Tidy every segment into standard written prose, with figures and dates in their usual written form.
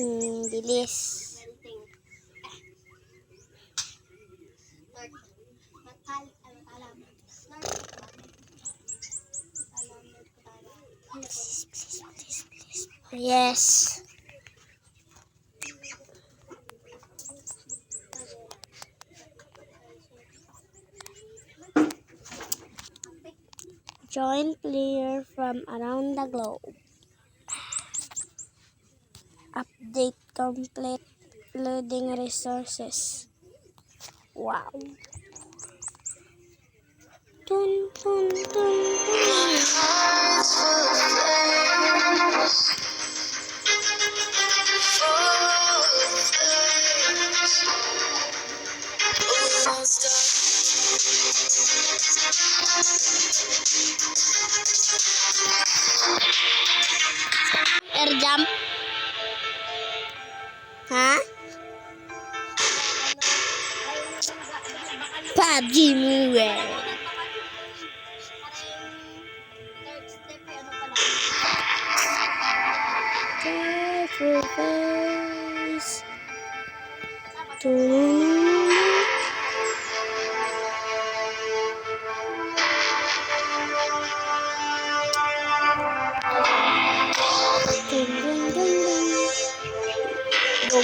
Bilis. Please. Yes. Join player from around the globe. Update complete. Loading resources. Wow. Dun, dun, dun, dun. Air jump. Ha? PUBG Mobile. Face.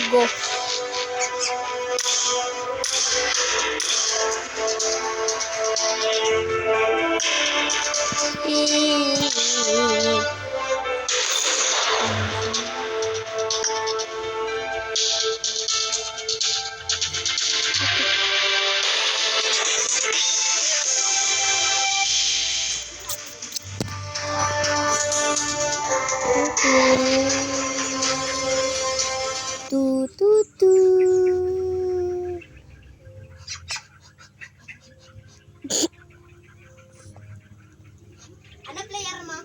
Go. Tu. Ano player mo?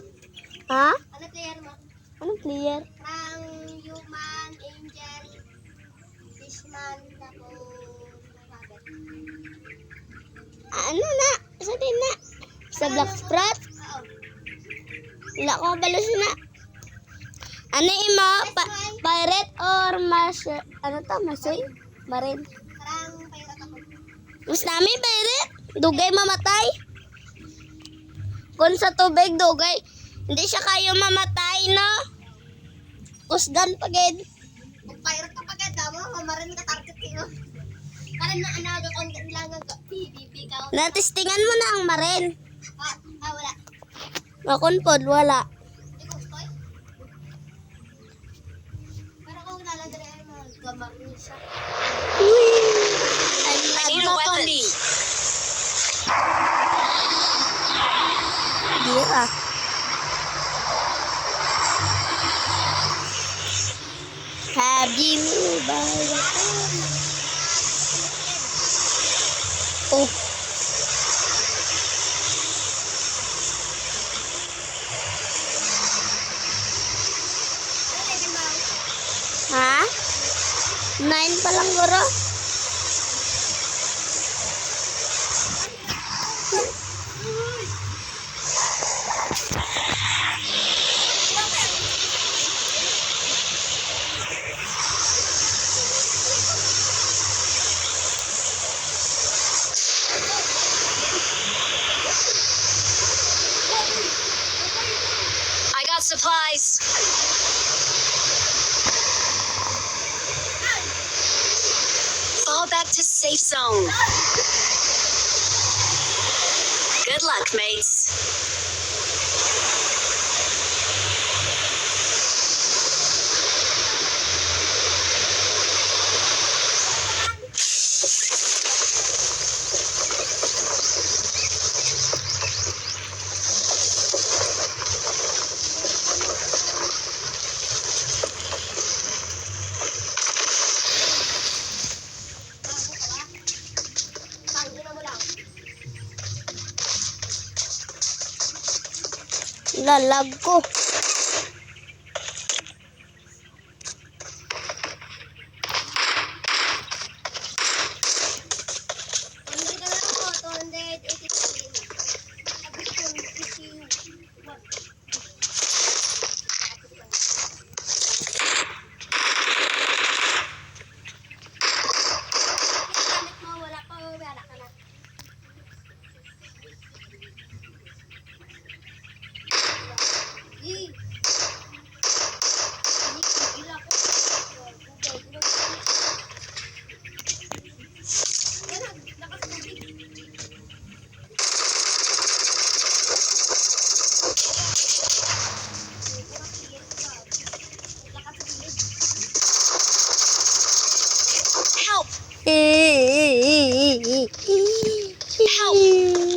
Ha? Ano player mo? Anong player? Ang human, angel, fishman, tapos rabbit. Ano na? Sa din na? Sa Black Sprat? Oo. Wala ko balos na. Ano mo? Pirate or ano to? Masoy? Marine? Parang pirate ako. Mas namin pirate? Dugay mamatay? Kung sa tubig, dugay. Hindi siya kayo mamatay, no? Usgan pagid. Kung pirate ka pagad, mo, mamarin ka target kayo. Parang naanaga ko ang nilangang PVP ka. Natistingan mo na ang marine. Wala. Makon pod, wala. Hindi ko gusto eh. Pero kung nalagay ay magkamarin siya. I need a weapon. Dira. PUBG Mobile. Oh. Ha? 9 pa lang guro. I got supplies. Fall back to safe zone. Good luck, mates. Lalag ko. Help! Help!